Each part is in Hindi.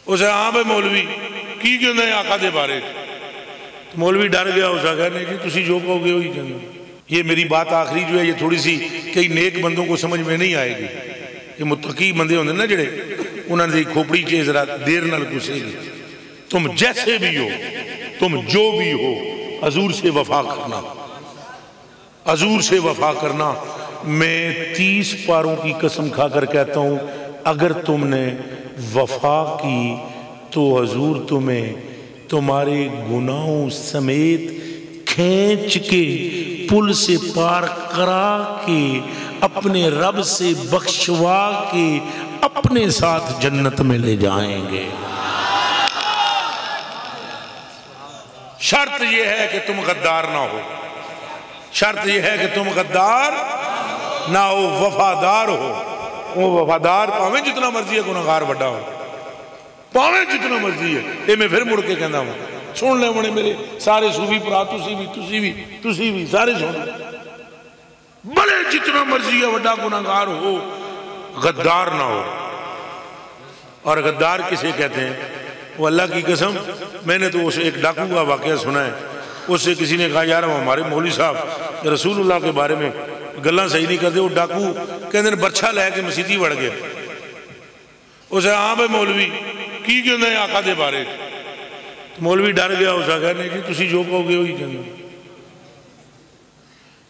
उसे हाँ भाई मौलवी की कहते आका के बारे। तो मौलवी डर गया, उस आखिर नहीं जी तुम जो कहोगे वही कहना। ये मेरी बात आखिरी जो है ये थोड़ी सी कई नेक बंदों को समझ में नहीं आएगी। ये मुत्तकी बंदे होंगे ना जेड़े, उन्होंने खोपड़ी च जरा देर नाल घुसेगी। तुम जैसे भी हो, तुम जो भी हो, हजूर से वफा करना, हजूर से वफा करना। मैं 30 पारों की कसम खाकर कहता हूं, अगर तुमने वफा की तो हजूर तुम्हें तुम्हारे गुनाहों समेत खींच के पुल से पार करा के अपने रब से बख्शवा के अपने साथ जन्नत में ले जाएंगे। शर्त यह है कि तुम गद्दार ना हो, शर्त यह है कि तुम गद्दार ना हो, वफादार हो। वो वफादार भावें जितना मर्जी है गुनाहगार बड़ा हो, भावें जितना मर्जी है। ये मैं फिर मुड़ के कहना हूं, सुन ले बड़े मेरे सारे सूफी भरा, तुसी भी सारे सुन, भले जितना मर्जी है बड़ा गुनाहगार हो, गद्दार ना हो। और गद्दार किसे कहते हैं? वो अल्लाह की कसम, मैंने तो उस एक डाकू का वाकया सुना है। उससे किसी ने कहा यार हमारे मौलवी साहब रसूलुल्लाह के बारे में गल्लां सही नहीं करते। वो डाकू कहते बर्छा लैके मसीती वड़ गए। उसे हाँ भाई मौलवी की कहते आका के बारे। तो मौलवी डर गया, उस आखिर नहीं जी तुम जो कहोगे वही कहना।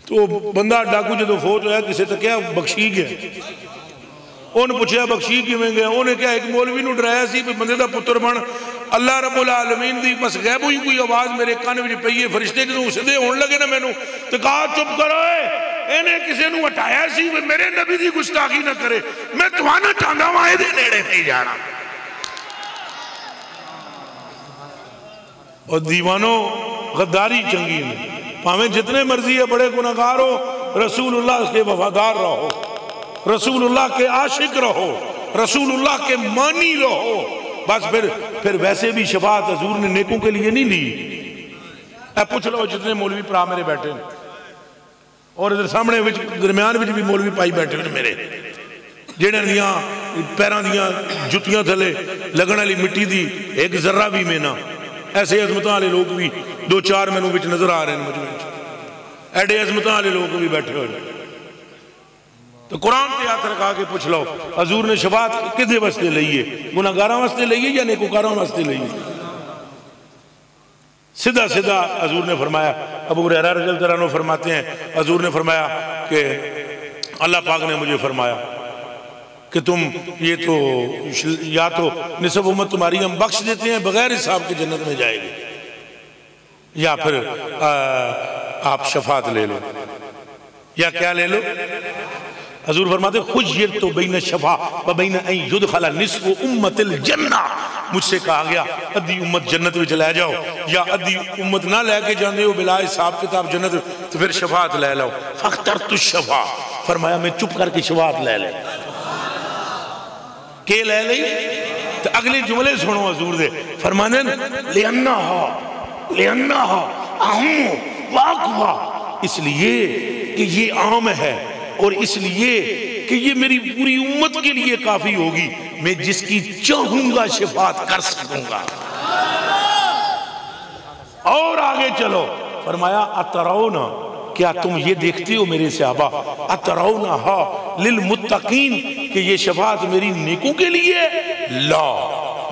तो बंदा डाकू जो फोत होया किसी तक क्या बख्शी गया। उन्हें पूछा बख्शी किवें गया? उन्हें क्या एक मौलवी नूं डराया सी भी बंदे दा पुत्र बन। अल्लाह रब्बुल आलमीन दी बस गैबों ही कोई आवाज मेरे कान विच पई है। फरिश्ते जो उसदे होण लगे ना मैनू तो कहा चुप करो, इन्हें किसी नूं हटाया सी भी मेरे नबी दी गुस्ताखी ना करे। मैं तुहानू चाहता वां इहदे नेड़े नहीं जाना। और दीवानो गद्दारी चंगी नहीं, भावें जितने मर्जी है बड़े गुनाहगार हो, रसूलुल्लाह के वफादार रहो, रसूलुल्लाह के आशिक रहो, रसूलुल्लाह के मानी रहो। बस फिर वैसे भी शफाअत हजूर ने नेकों के लिए नहीं ली। पूछ लो जितने मौलवी भरा मेरे बैठे हैं, और इधर सामने दरम्यान भी मौलवी पाई बैठे हैं मेरे, जिन्हां दियां पैरों दियां जुतियां थले लगन वाली मिट्टी दी एक जर्रा भी में ना। ऐसे अजमत वाले लोग भी 2-4 मैनू विच नजर आ रहे हैं मजमे। एडे अजमत वाले लोग भी बैठे हुए। तो कुरान पे हाथ रखा के पूछ लो हजूर ने शफाअत किदे वास्ते लई है? गुनाहगारां वास्ते लई है या नेकोकारां वास्ते लई है? सीधा सीधा हजूर ने फरमाया, अबू हुरैरा रज़ियल्लाहु अन्हु फरमाते हैं हजूर ने फरमाया कि अल्लाह पाक ने मुझे फरमाया कि तुम ये तो या तो निसफ उम्मत तुम्हारी हम बख्श देते हैं बगैर हिसाब के जन्नत में जाएगी, या फिर आप शफाअत ले लो। या क्या ले लो? हजूर फरमाते खुय्यर तो बैन शफा व बैन अन युदखला निस्फु उम्मतिल जन्ना। मुझसे कहा गया अद्धी उम्मत जन्नत में चला जाओ, या अद्धी उम्मत ना लेके जाते हो बिला हिसाब किताब जन्नत, तो फिर शफाअत ले लो। फख्तरतु शफा, फरमाया मैं चुप करके शफाअत ले ले। के ले ली? तो अगले जुमले सुनो हजूर दे, फरमाने लिअन्नहा अहम्मु व अक़वा, इसलिए कि ये आम है और इसलिए कि ये मेरी पूरी उम्मत के लिए काफी होगी, मैं जिसकी चाहूंगा शफाअत कर सकूंगा। और आगे चलो, फरमाया अतरौना, क्या तुम ये देखते हो मेरे सहाबा, अतरौना हा लिल मुत्तकीन, कि ये शफाअत मेरी नेकों के लिए? ला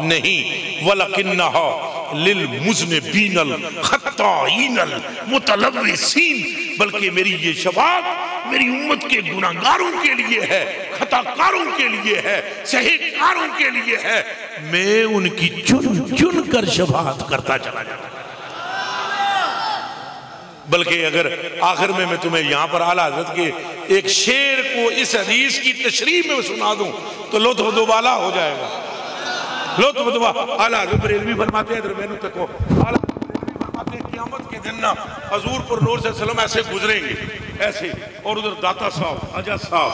नहीं, वलकिन्नहा लिल मुज़निबीनल खत्ताईनल मुतलव्विसीन, बल्कि मेरी ये शफाअत मेरी उम्मत के गुनाहगारों के लिए है, खताकारों के लिए है, सहीकारों के लिए है। मैं उनकी चुन चुन कर शफाअत करता चला जाऊंगा। बल्कि अगर आखिर में मैं तुम्हें यहां पर आला हज़रत के एक शेर को इस हदीस की तशरीह में सुना दूं तो लुत्फ़ दोबाला हो जाएगा। लुत्फ़ दोबाला। आला हज़रत बरेलवी फरमाते हैं, इधर मैनू तको, आला बरेलवी फरमाते हैं क़यामत के दिन ना हजूर पर नूर सल्लल्लाहु अलैहि वसल्लम ऐसे गुजरेंगे ऐसे, और उधर दाता साहब, ख्वाजा साहब,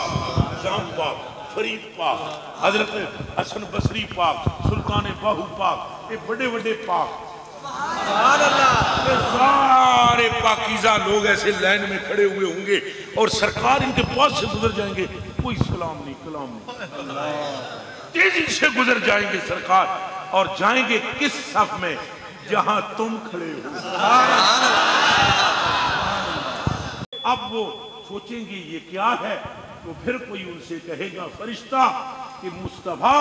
जाम पाक, फरीद पाक, हजरत हसन बसरी पाक, सुल्तान बाहू पाक, ये बड़े बड़े पाक, सारे पाकीज़ा लोग ऐसे लाइन में खड़े हुए होंगे और सरकार इनके पास से गुजर जाएंगे, कोई सलाम नहीं कलाम नहीं, तेजी से गुजर जाएंगे सरकार। और जाएंगे किस सफ में जहां तुम खड़े हो। अब वो सोचेंगे ये क्या है, तो फिर कोई उनसे कहेगा फरिश्ता कि मुस्तफा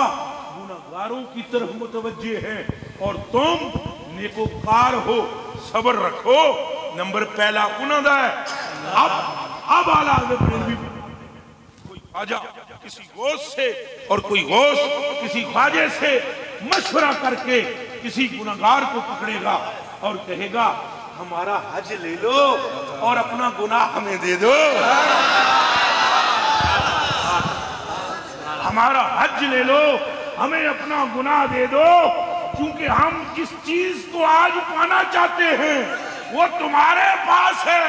गुनाहगारों की तरफ मुतवज्जे है और तुम नेकोकार हो, सब्र रखो। नंबर पहला उन्हों का है। अब आला हज़रत कोई ख्वाजा किसी गौस से और कोई गौस किसी ख्वाजे से मशवरा करके किसी गुनाहगार को पकड़ेगा और कहेगा हमारा हज ले लो और अपना गुनाह हमें दे दो, हमारा हज ले लो, हमें अपना गुनाह दे दो, क्योंकि हम जिस चीज को आज पाना चाहते हैं वो तुम्हारे पास है।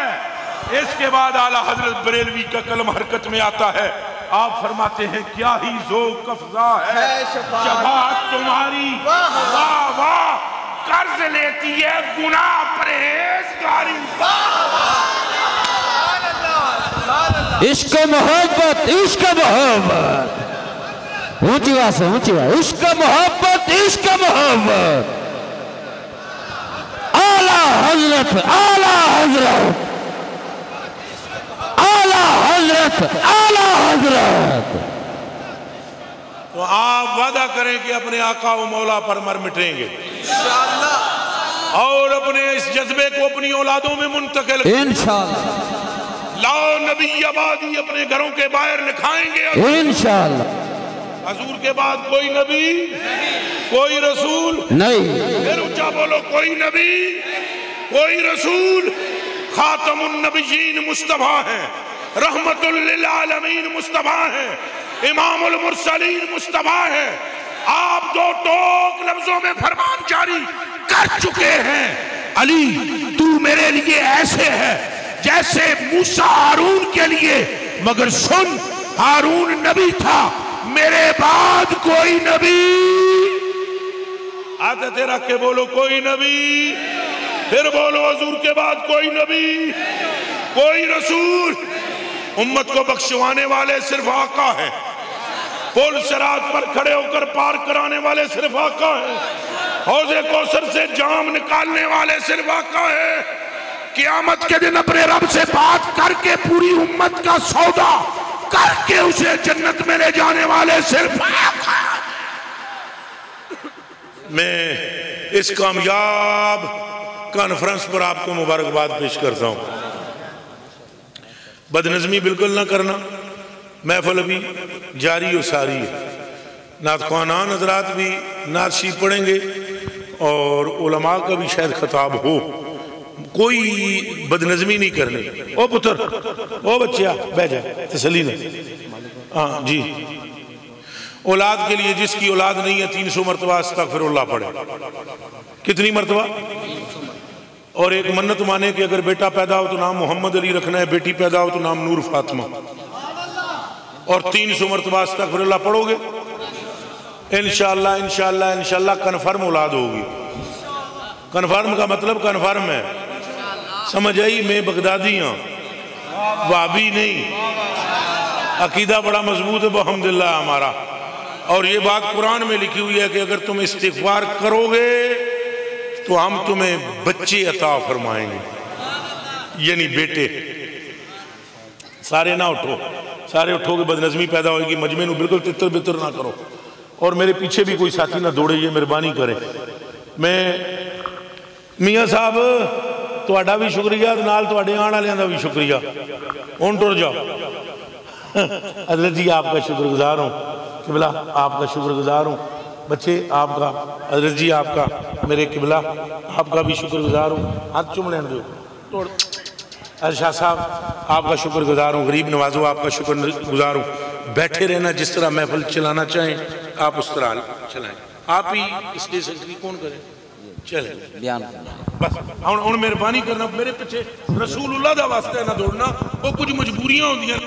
इसके बाद आला हजरत बरेलवी का कलम हरकत में आता है। आप फरमाते हैं क्या ही ज़ौक़ अफ़ज़ा है शफ़ाअत तुम्हारी, वाह वाह कर्ज लेती है गुनाह परहेज़गारी। इश्क मोहब्बत, इश्क मोहब्बत, ऊंची आवाज़ से ऊंची आवाज़, इश्क मोहब्बत, इश्क मोहब्बत। आला हजरत, आला हजरत, आला हजरत, आला हजरत। तो आप वादा करें कि अपने आका व मौला पर मर मिटेंगे इंशाअल्लाह और अपने इस जज्बे को अपनी औलादों में मुंतकिल इंशाअल्लाह। लाओ नबी आबादी अपने घरों के बाहर लिखाएंगे इंशाअल्लाह। हजूर के बाद कोई नबी कोई रसूल नहीं। फिर ऊंचा बोलो कोई नबी कोई रसूल। खातमुन नबिय्यीन मुस्तफा है, रहमतुल लिल आलमीन मुस्तफा है, इमामुल मुरसलीन मुस्तफा है। आप दो टोक लफ्जों में फरमान जारी कर चुके हैं, अली तू मेरे लिए ऐसे है जैसे मूसा हारून के लिए, मगर सुन हारून नबी था, मेरे बाद कोई नबी। आते रख के बोलो कोई नबी, फिर बोलो हजूर के बाद कोई नबी कोई रसूल। उम्मत को बख्शवाने वाले सिर्फ आका है, पुल सिरात पर खड़े होकर पार कराने वाले सिर्फ आका है, हौज़े कौसर से जाम निकालने वाले सिर्फ आका है, क़यामत के दिन अपने रब से बात करके पूरी उम्मत का सौदा करके उसे जन्नत में ले जाने वाले सिर्फ आका। मैं इस कामयाब कॉन्फ्रेंस पर आपको मुबारकबाद पेश करता हूँ। बदनज़मी बिल्कुल ना करना, महफिल अभी जारी और सारी है। नात ख़वानान हज़रात भी नात शीफ पढ़ेंगे और उलमा का भी शायद खिताब हो। कोई बदनज़मी नहीं करनी। ओ पुत्र, ओ बच्चा बह जा, तसल्ली ने। हाँ जी, औलाद के लिए जिसकी औलाद नहीं है 300 मरतबा अस्तग़फ़िरुल्लाह पढ़े। कितनी मरतबा? और एक मन्नत माने कि अगर बेटा पैदा हो तो नाम मोहम्मद अली रखना है, बेटी पैदा हो तो नाम नूर फातिमा, और 300 मरतबा अस्तग़फ़िरुल्लाह पढ़ोगे इंशाअल्लाह इंशाअल्लाह इंशाअल्लाह कन्फर्म औलाद होगी। कन्फर्म का मतलब कन्फर्म है, समझ आई? मैं बगदादी हूँ, वाबी नहीं। अकीदा बड़ा मजबूत है अल्हम्दुलिल्लाह हमारा, और ये बात कुरान में लिखी हुई है कि अगर तुम इस्तिग़फ़ार करोगे तो हम तुम्हें बच्चे अता फरमाएंगे, यानी बेटे। सारे ना उठो, सारे उठोगे बदनज़मी पैदा होगी। मजमे नूं बिल्कुल तितर बितर ना करो, और मेरे पीछे भी कोई साथी ना दौड़े, ये मेहरबानी करें। मैं मियाँ साहब तुहाडा भी शुक्रिया, नाल तुहाडे आने वालियां दा भी शुक्रिया। हुण टुर जाओ। हज़रत जी आपका शुक्रगुजार हूँ, किबला आपका शुक्रगुजार हूँ, बच्चे आपका, हज़रत जी आपका, मेरे किबला आपका भी शुक्रगुजार हूँ। हाथ चूम लेने दो। तोड़ अरशा साहब आपका शुक्रगुजार हूँ, गरीब नवाजो आपका शुक्रगुजार हूँ। बैठे रहना, जिस तरह महफिल चलाना चाहें आप उस तरह चलाएं। आप ही इसलिए सेक्रेटरी कौन करें, चले बयान बस। हुण मेहरबानी करना, मेरे पीछे रसूलुल्लाह दा वास्ते ना दौड़ना, वो कुछ मजबूरियां होंदियां।